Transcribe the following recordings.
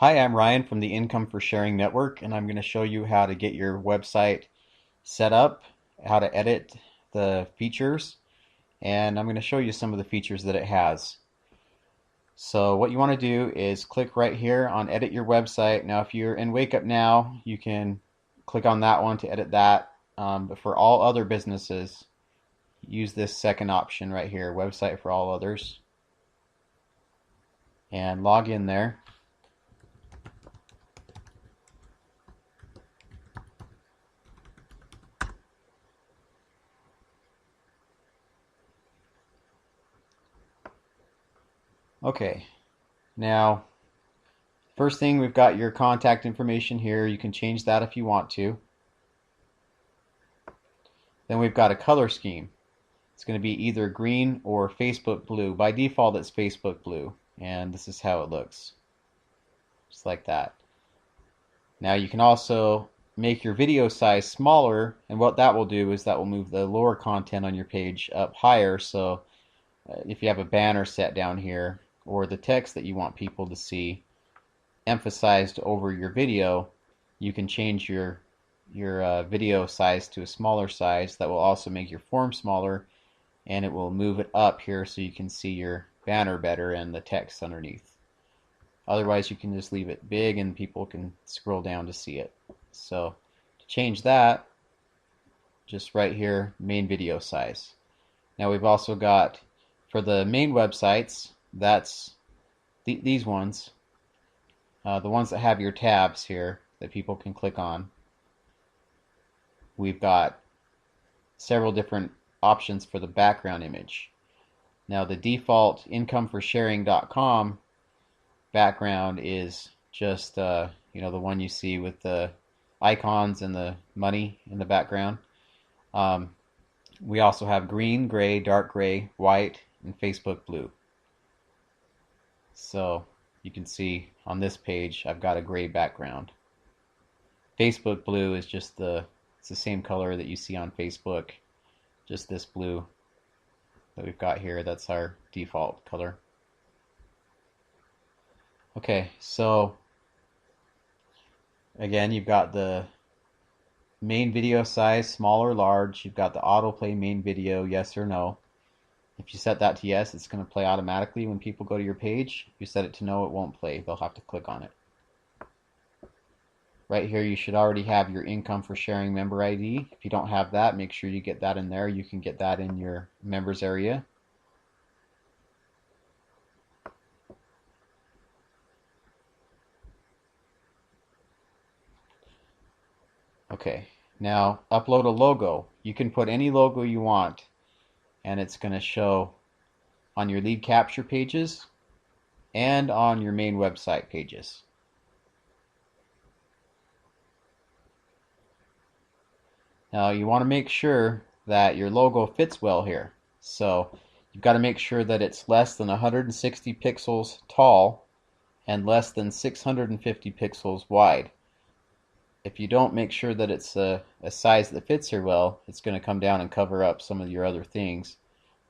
Hi, I'm Ryan from the Income for Sharing Network, and I'm going to show you how to get your website set up, how to edit the features, and I'm going to show you some of the features that it has. So what you want to do is click right here on Edit Your Website. Now, if you're in Wake Up Now, you can click on that one to edit that, but for all other businesses, use this second option right here, Website for All Others, and log in there. Okay, now first thing, we've got your contact information here. You can change that if you want to. Then we've got a color scheme. It's going to be either green or Facebook blue. By default, it's Facebook blue, and this is how it looks, just like that. Now you can also make your video size smaller, and what that will do is that will move the lower content on your page up higher. So if you have a banner set down here, or the text that you want people to see emphasized over your video, you can change your video size to a smaller size. That will also make your form smaller, and it will move it up here so you can see your banner better and the text underneath. Otherwise, you can just leave it big and people can scroll down to see it. So to change that, just right here, main video size. Now we've also got, for the main websites, that's these ones, the ones that have your tabs here that people can click on. We've got several different options for the background image. Now the default incomeforsharing.com background is just the one you see with the icons and the money in the background. We also have green, gray, dark gray, white, and Facebook blue. So you can see on this page I've got a gray background. Facebook blue is just it's the same color that you see on Facebook, just this blue that we've got here. That's our default color. Okay, so again, you've got the main video size, small or large. You've got the autoplay main video, yes or no. If you set that to yes, it's going to play automatically when people go to your page. If you set it to no, it won't play. They'll have to click on it. Right here, you should already have your Income for Sharing member ID. If you don't have that, make sure you get that in there. You can get that in your members area. Okay, now upload a logo. You can put any logo you want, and it's going to show on your lead capture pages and on your main website pages. Now you want to make sure that your logo fits well here. So you've got to make sure that it's less than 160 pixels tall and less than 650 pixels wide. If you don't make sure that it's a size that fits here well, it's going to come down and cover up some of your other things,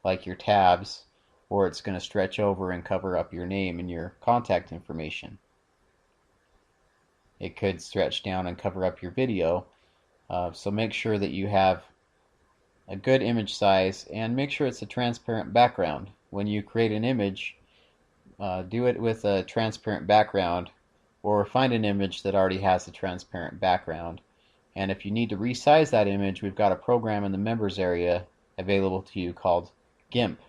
like your tabs, or it's going to stretch over and cover up your name and your contact information. It could stretch down and cover up your video. So make sure that you have a good image size and make sure it's a transparent background. When you create an image, do it with a transparent background, or find an image that already has a transparent background. And if you need to resize that image, we've got a program in the members area available to you called GIMP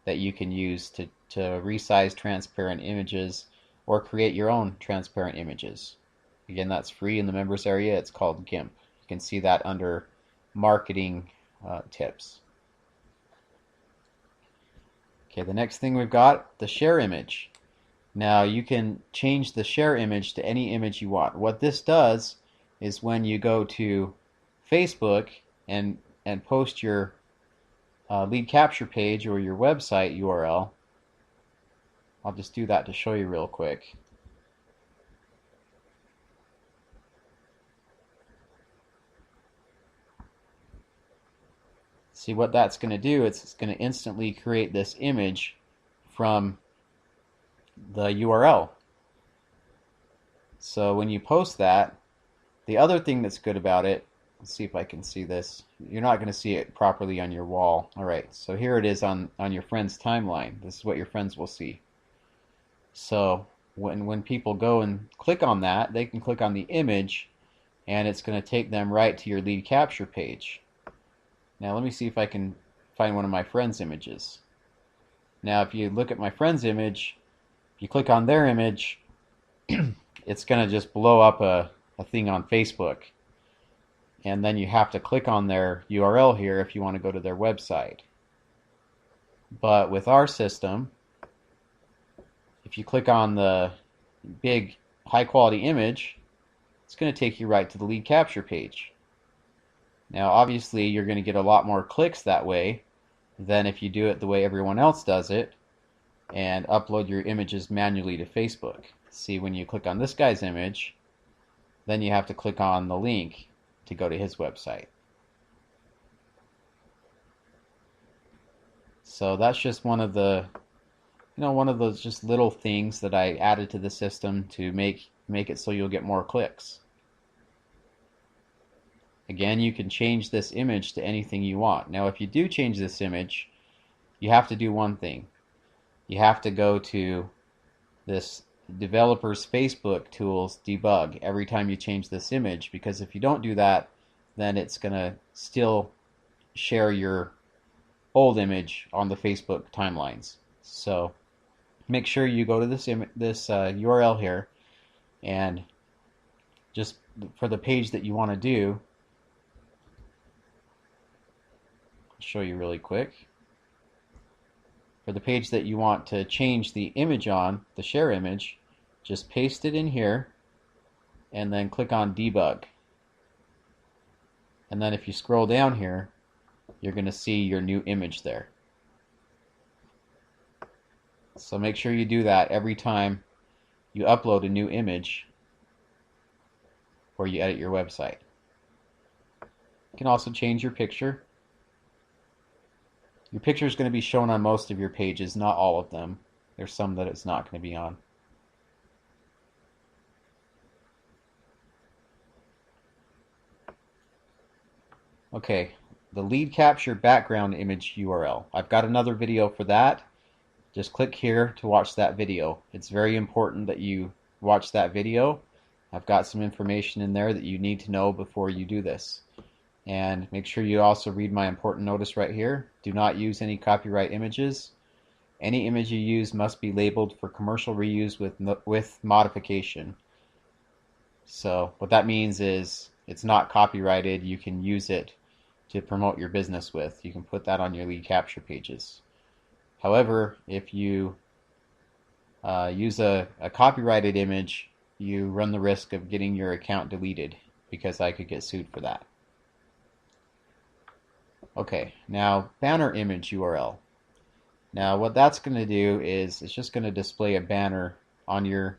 that you can use to resize transparent images or create your own transparent images. Again, that's free in the members area. It's called GIMP. You can see that under marketing tips. Okay, the next thing we've got, the share image. Now you can change the share image to any image you want. What this does is when you go to Facebook and post your lead capture page or your website URL, I'll just do that to show you real quick. See what that's going to do, it's going to instantly create this image from the URL. So when you post that, the other thing that's good about it, let's see if I can see this. You're not going to see it properly on your wall. All right, so here it is on your friend's timeline. This is what your friends will see. So when people go and click on that, they can click on the image, and it's going to take them right to your lead capture page. Now let me see if I can find one of my friends' images. Now if you look at my friend's image, if you click on their image, it's going to just blow up a thing on Facebook. And then you have to click on their URL here if you want to go to their website. But with our system, if you click on the big high quality image, it's going to take you right to the lead capture page. Now obviously you're going to get a lot more clicks that way than if you do it the way everyone else does it and upload your images manually to Facebook. See, when you click on this guy's image, then you have to click on the link to go to his website. So that's just one of the, one of those just little things that I added to the system to make it so you'll get more clicks. Again, you can change this image to anything you want. Now, if you do change this image, you have to do one thing. You have to go to this developers Facebook tools debug every time you change this image, because if you don't do that, then it's going to still share your old image on the Facebook timelines. So make sure you go to this URL here, and just for the page that you want to do, I'll show you really quick. For the page that you want to change the image on, the share image, just paste it in here and then click on debug. And then if you scroll down here, you're going to see your new image there. So make sure you do that every time you upload a new image or you edit your website. You can also change your picture. Your picture is going to be shown on most of your pages, not all of them. There's some that it's not going to be on. Okay, the lead capture background image URL. I've got another video for that. Just click here to watch that video. It's very important that you watch that video. I've got some information in there that you need to know before you do this. And make sure you also read my important notice right here. Do not use any copyright images. Any image you use must be labeled for commercial reuse with modification. So what that means is it's not copyrighted. You can use it to promote your business with. You can put that on your lead capture pages. However, if you use a copyrighted image, you run the risk of getting your account deleted, because I could get sued for that. Okay, now banner image URL. Now what that's going to do is it's just going to display a banner on your,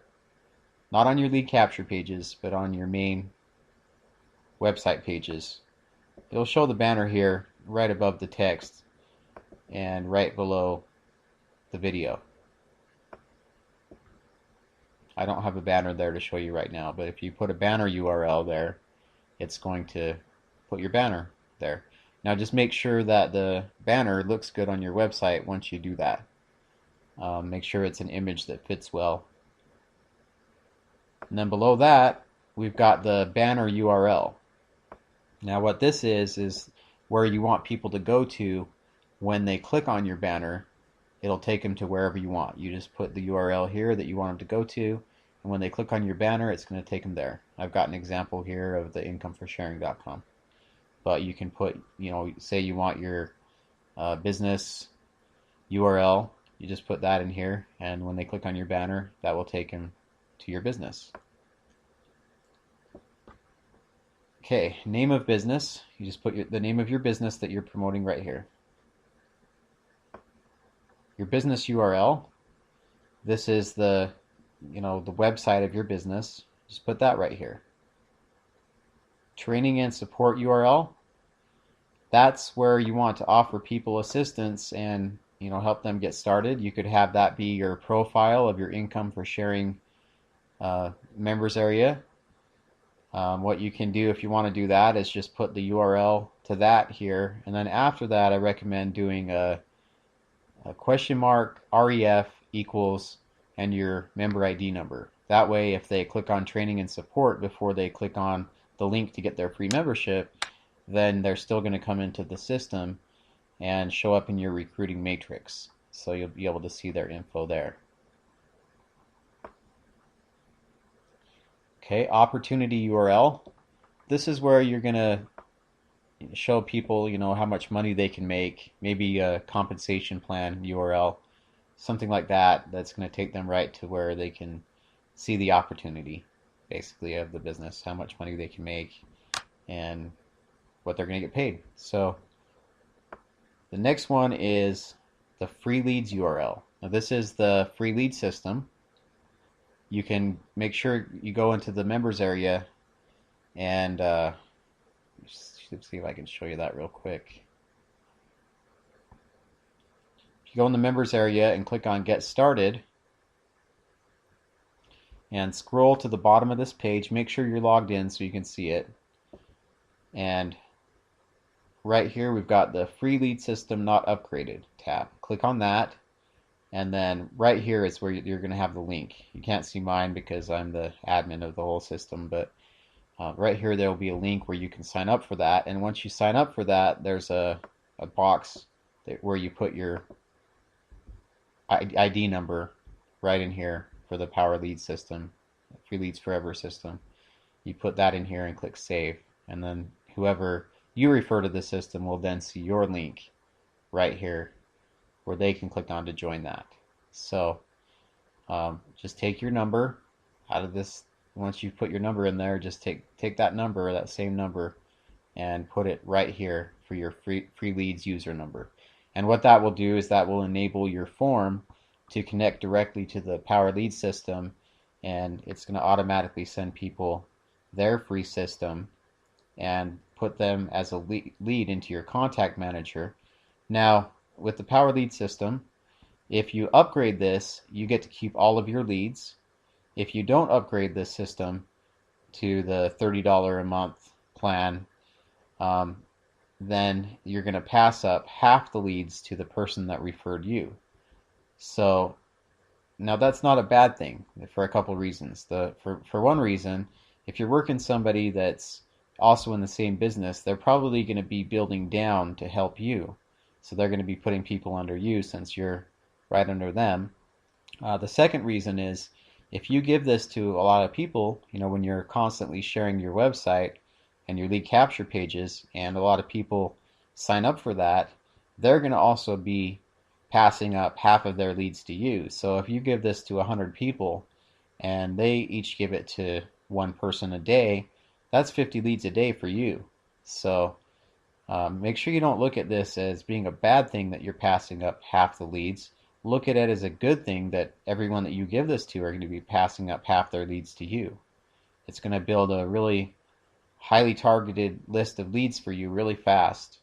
not on your lead capture pages, but on your main website pages. It'll show the banner here right above the text and right below the video. I don't have a banner there to show you right now, but if you put a banner URL there, it's going to put your banner there. Now just make sure that the banner looks good on your website once you do that. Make sure it's an image that fits well. And then below that, we've got the banner URL. Now what this is where you want people to go to when they click on your banner. It'll take them to wherever you want. You just put the URL here that you want them to go to, and when they click on your banner, it's going to take them there. I've got an example here of the incomeforsharing.com. But you can put, say you want your business URL, you just put that in here, and when they click on your banner, that will take them to your business. Okay, name of business. You just put the name of your business that you're promoting right here. Your business URL. This is the website of your business. Just put that right here. Training and support URL. That's where you want to offer people assistance and help them get started. You could have that be your profile of your Income for Sharing members area. What you can do if you want to do that is just put the URL to that here, and then after that I recommend doing a question mark ref equals and your member ID number. That way if they click on training and support before they click on the link to get their free membership, then they're still going to come into the system and show up in your recruiting matrix. So you'll be able to see their info there. Okay, opportunity URL. This is where you're going to show people, how much money they can make, maybe a compensation plan URL, something like that, that's going to take them right to where they can see the opportunity, basically, of the business, how much money they can make, and what they're going to get paid. So the next one is the free leads URL. Now this is the free lead system. You can make sure you go into the members area and let's see if I can show you that real quick. If you go in the members area and click on Get Started and scroll to the bottom of this page, make sure you're logged in so you can see it. And right here we've got the Free Lead System Not Upgraded tab. Click on that, and then right here is where you're going to have the link. You can't see mine because I'm the admin of the whole system, but right here there will be a link where you can sign up for that, and once you sign up for that, there's a box where you put your ID number right in here for the Power Lead system, Free Leads Forever system. You put that in here and click Save, and then whoever you refer to the system will then see your link right here where they can click on to join that. So just take your number out of this. Once you put your number in there, just take that number, that same number, and put it right here for your free leads user number. And what that will do is that will enable your form to connect directly to the Power Lead system, and it's going to automatically send people their free system and put them as a lead into your contact manager. Now, with the Power Lead system, if you upgrade this, you get to keep all of your leads. If you don't upgrade this system to the $30 a month plan, then you're going to pass up half the leads to the person that referred you. So now that's not a bad thing for a couple reasons. For one reason, if you're working somebody that's also in the same business, they're probably going to be building down to help you. So they're going to be putting people under you since you're right under them. The second reason is if you give this to a lot of people, when you're constantly sharing your website and your lead capture pages, and a lot of people sign up for that, they're going to also be passing up half of their leads to you. So if you give this to 100 people and they each give it to one person a day, that's 50 leads a day for you. So make sure you don't look at this as being a bad thing that you're passing up half the leads. Look at it as a good thing that everyone that you give this to are going to be passing up half their leads to you. It's going to build a really highly targeted list of leads for you really fast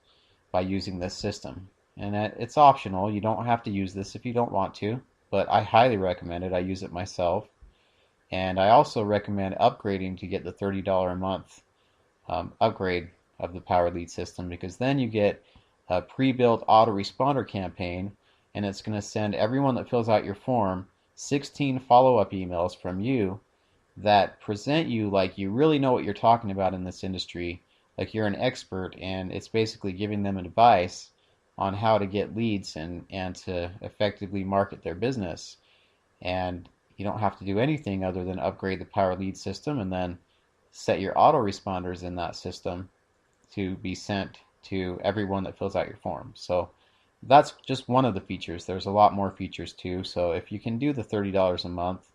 by using this system. And it's optional. You don't have to use this if you don't want to, but I highly recommend it. I use it myself. And I also recommend upgrading to get the $30 a month upgrade of the Power Lead system, because then you get a pre-built autoresponder campaign, and it's going to send everyone that fills out your form 16 follow-up emails from you that present you like you really know what you're talking about in this industry, like you're an expert, and it's basically giving them advice on how to get leads and to effectively market their business. And you don't have to do anything other than upgrade the Power Lead system and then set your autoresponders in that system to be sent to everyone that fills out your form. So that's just one of the features. There's a lot more features too. So if you can do the $30 a month,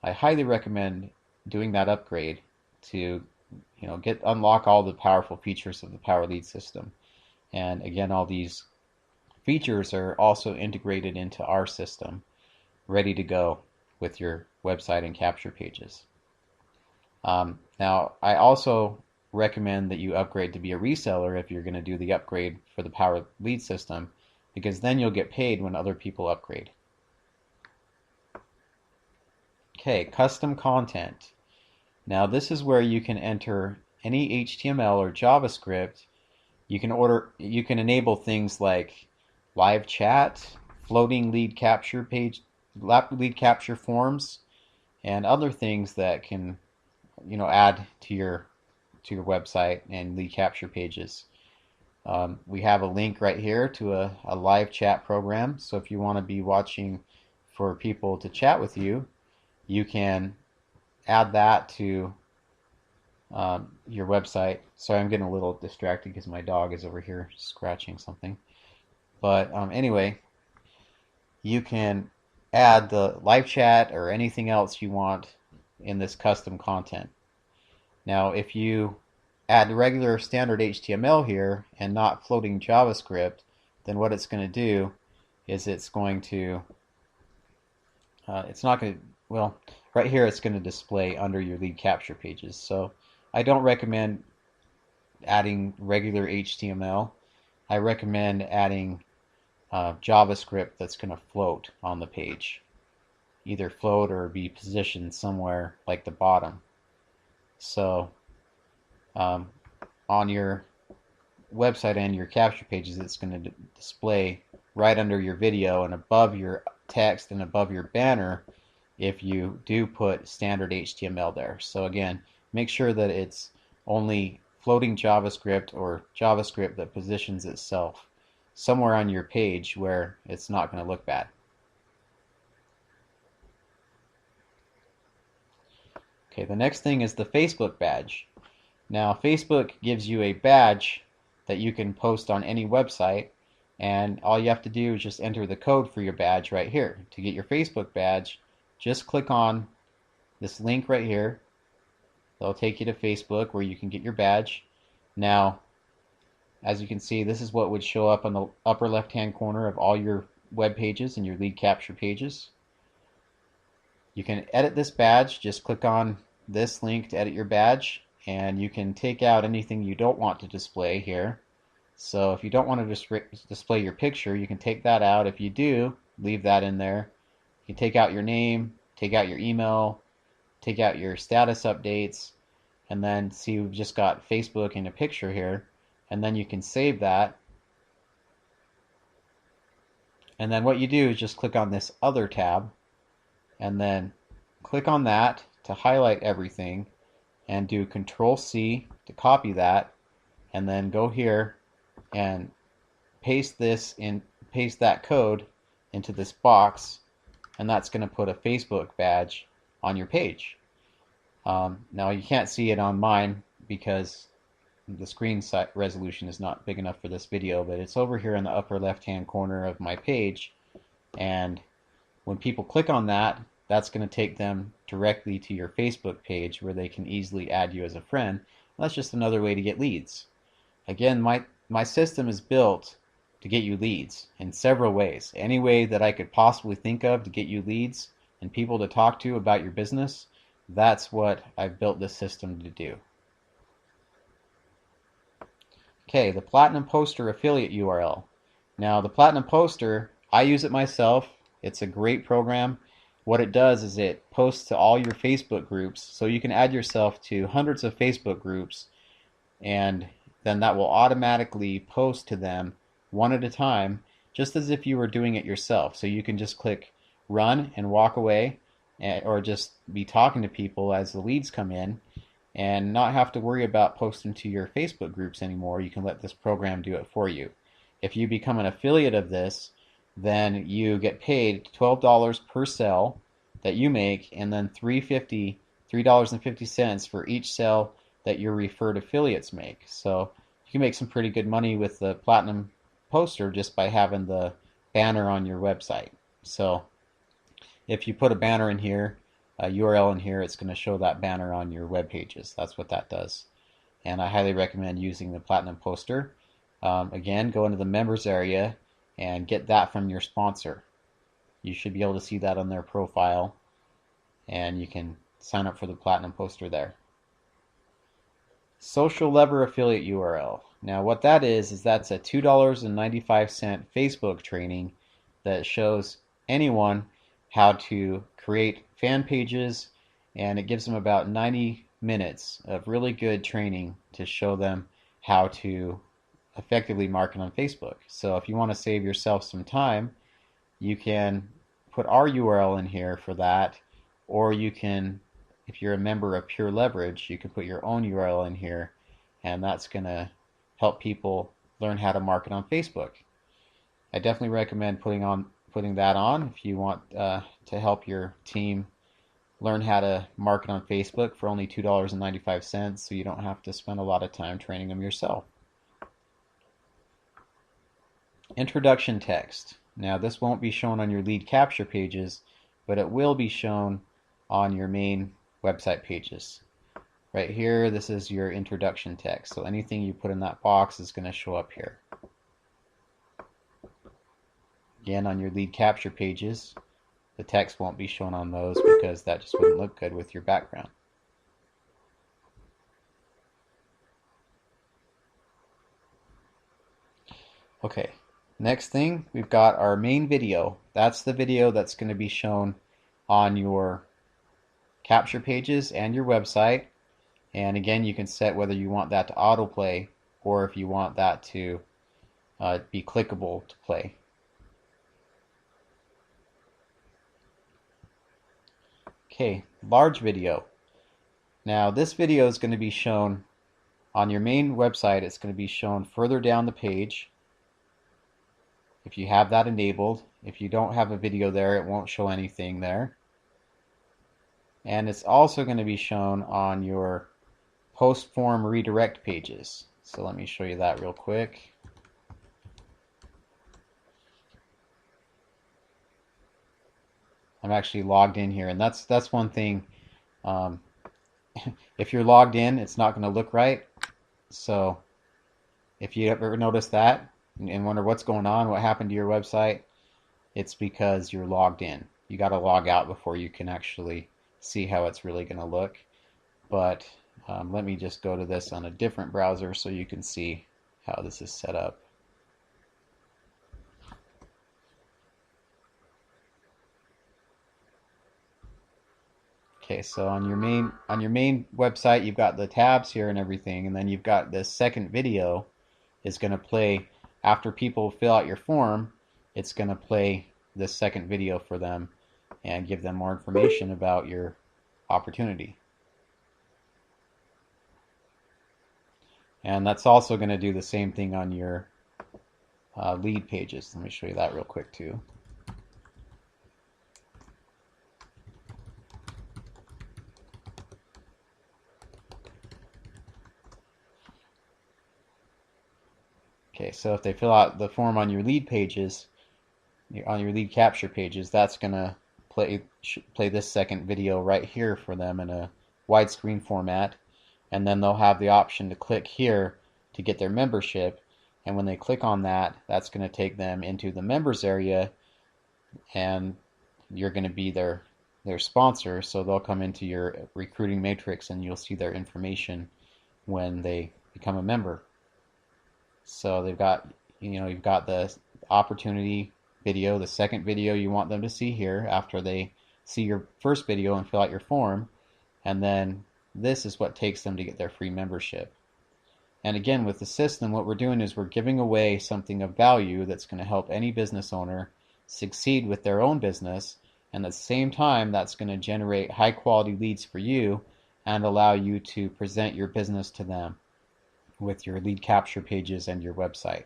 I highly recommend doing that upgrade to unlock all the powerful features of the Power Lead system. And again, all these features are also integrated into our system, ready to go with your website and capture pages. Now, I also recommend that you upgrade to be a reseller if you're going to do the upgrade for the Power Lead system, because then you'll get paid when other people upgrade. Okay, custom content. Now this is where you can enter any HTML or JavaScript. You can enable things like live chat, floating lead capture forms, and other things that can, add to your website and lead capture pages. We have a link right here to a live chat program. So if you want to be watching for people to chat with you, you can add that to your website. Sorry, I'm getting a little distracted because my dog is over here scratching something. But anyway, you can add the live chat or anything else you want in this custom content. Now, if you add regular standard HTML here and not floating JavaScript, then what it's going to do is it's not going to, well, right here it's going to display under your lead capture pages. So I don't recommend adding regular HTML. I recommend adding JavaScript that's going to float on the page. Either float or be positioned somewhere like the bottom. So on your website and your capture pages, it's going to display right under your video and above your text and above your banner if you do put standard HTML there. So again, make sure that it's only floating JavaScript or JavaScript that positions itself somewhere on your page where it's not going to look bad. Okay, the next thing is the Facebook badge. Now, Facebook gives you a badge that you can post on any website, and all you have to do is just enter the code for your badge right here. To get your Facebook badge, just click on this link right here. It'll take you to Facebook where you can get your badge. Now, as you can see, this is what would show up on the upper left-hand corner of all your web pages and your lead capture pages. You can edit this badge. Just click on this link to edit your badge, and you can take out anything you don't want to display here. So if you don't want to display your picture, you can take that out. If you do, leave that in there. You can take out your name, take out your email, take out your status updates, and then see we've just got Facebook in a picture here. And then you can save that. And then what you do is just click on this other tab, and then click on that to highlight everything, and do Control-C to copy that, and then go here and paste that code into this box, and that's going to put a Facebook badge on your page. Now you can't see it on mine because the screen resolution is not big enough for this video, but it's over here in the upper left-hand corner of my page, and when people click on that, that's going to take them directly to your Facebook page where they can easily add you as a friend. That's just another way to get leads. Again, my system is built to get you leads in several ways. Any way that I could possibly think of to get you leads and people to talk to about your business, that's what I've built this system to do. Okay, the Platinum Poster affiliate URL. Now the Platinum Poster, I use it myself. It's a great program. What it does is it posts to all your Facebook groups, so you can add yourself to hundreds of Facebook groups, and then that will automatically post to them one at a time, just as if you were doing it yourself. So you can just click run and walk away, or just be talking to people as the leads come in, and not have to worry about posting to your Facebook groups anymore. You can let this program do it for you. If you become an affiliate of this, then you get paid $12 per sale that you make, and then $3.50 for each sale that your referred affiliates make. So you can make some pretty good money with the Platinum Poster just by having the banner on your website. So if you put a banner in here, a URL in here, it's going to show that banner on your web pages. That's what that does. And I highly recommend using the Platinum Poster. Again, go into the members area and get that from your sponsor. You should be able to see that on their profile, and you can sign up for the Platinum Poster there. Social Lever affiliate URL. Now what that is that's a $2.95 Facebook training that shows anyone how to create fan pages, and it gives them about 90 minutes of really good training to show them how to effectively market on Facebook. So if you want to save yourself some time, you can put our URL in here for that, or you can, if you're a member of Pure Leverage, you can put your own URL in here, and that's going to help people learn how to market on Facebook. I definitely recommend putting that on if you want to help your team learn how to market on Facebook for only $2.95, so you don't have to spend a lot of time training them yourself. Introduction text. Now this won't be shown on your lead capture pages, but it will be shown on your main website pages. Right here, this is your introduction text. So anything you put in that box is going to show up here. Again, on your lead capture pages, the text won't be shown on those because that just wouldn't look good with your background. Okay, next thing, we've got our main video. That's the video that's going to be shown on your capture pages and your website. And again, you can set whether you want that to autoplay or if you want that to be clickable to play. Okay, large video. Now this video is going to be shown on your main website. It's going to be shown further down the page if you have that enabled. If you don't have a video there, it won't show anything there. And it's also going to be shown on your post form redirect pages. So let me show you that real quick. I'm actually logged in here, and that's one thing. If you're logged in, it's not going to look right. So if you ever notice that and wonder what's going on, what happened to your website, it's because you're logged in. You got to log out before you can actually see how it's really going to look. But let me just go to this on a different browser so you can see how this is set up. Okay, so on your main website, you've got the tabs here and everything, and then you've got this second video is going to play after people fill out your form. It's going to play this second video for them and give them more information about your opportunity. And that's also going to do the same thing on your lead pages. Let me show you that real quick too. Okay, so if they fill out the form on your lead pages, on your lead capture pages, that's going to play this second video right here for them in a widescreen format. And then they'll have the option to click here to get their membership. And when they click on that, that's going to take them into the members area, and you're going to be their sponsor. So they'll come into your recruiting matrix and you'll see their information when they become a member. So they've got, you've got the opportunity video, the second video you want them to see here after they see your first video and fill out your form. And then this is what takes them to get their free membership. And again, with the system, what we're doing is we're giving away something of value that's going to help any business owner succeed with their own business. And at the same time, that's going to generate high quality leads for you and allow you to present your business to them with your lead capture pages and your website.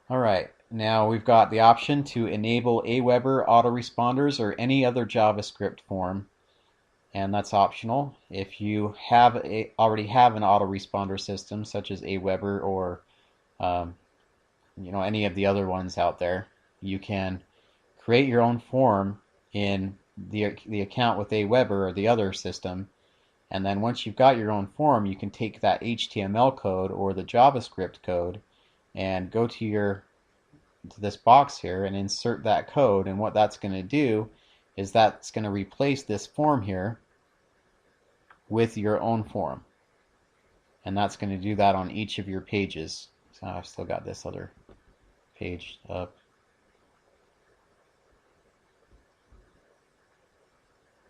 Alright, now we've got the option to enable Aweber autoresponders or any other JavaScript form, and that's optional. If you already have an autoresponder system such as Aweber or any of the other ones out there, you can create your own form in the account with Aweber or the other system, and then once you've got your own form, you can take that HTML code or the JavaScript code and go to this box here and insert that code. And what that's going to do is that's going to replace this form here with your own form. and that's going to do that on each of your pages. So I've still got this other page up.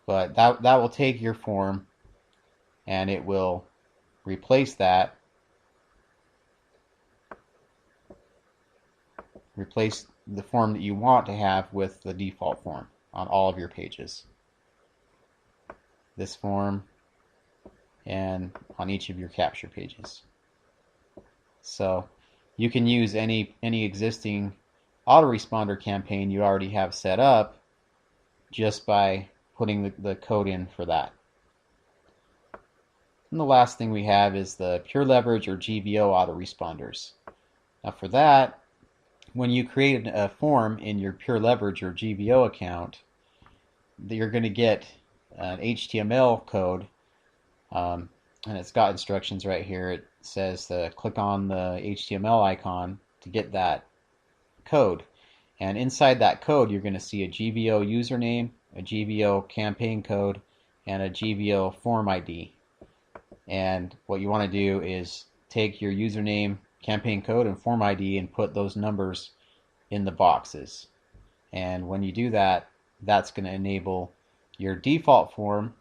But that will take your form and it will replace the form that you want to have with the default form on all of your pages. This form and on each of your capture pages. So you can use any existing autoresponder campaign you already have set up just by putting the code in for that. And the last thing we have is the Pure Leverage or GVO autoresponders. Now for that, when you create a form in your Pure Leverage or GVO account, you're going to get an HTML code, and it's got instructions right here. It says to click on the HTML icon to get that code. And inside that code, you're going to see a GVO username, a GVO campaign code, and a GVO form ID. And what you want to do is take your username, campaign code, and form ID and put those numbers in the boxes. And when you do that, that's going to enable your default form,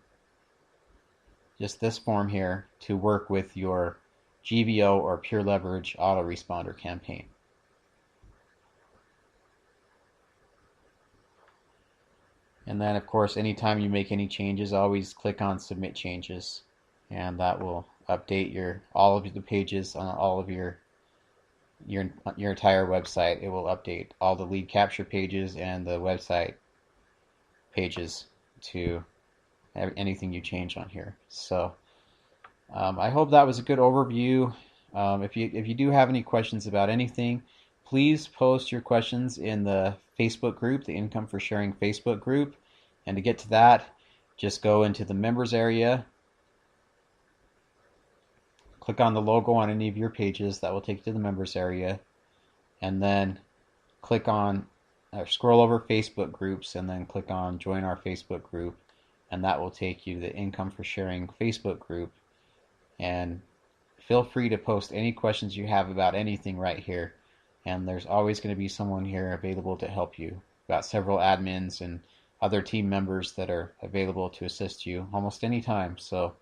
just this form here, to work with your GVO or Pure Leverage autoresponder campaign. And then, of course, anytime you make any changes, always click on Submit Changes, and that will update all of the pages on all of your entire website. It will update all the lead capture pages and the website pages to anything you change on here. So I hope that was a good overview. If you do have any questions about anything, please post your questions in the Facebook group, the Income for Sharing Facebook group. And to get to that, just go into the members area, click on the logo on any of your pages. That will take you to the members area, and then click on scroll over Facebook groups and then click on join our Facebook group, and that will take you to the Income for Sharing Facebook group. And feel free to post any questions you have about anything right here, and there's always going to be someone here available to help you. We've got several admins and other team members that are available to assist you almost any time. So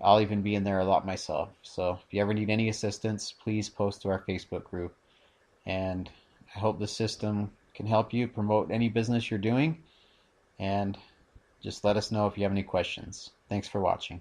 I'll even be in there a lot myself. So if you ever need any assistance, please post to our Facebook group. And I hope the system can help you promote any business you're doing. And just let us know if you have any questions. Thanks for watching.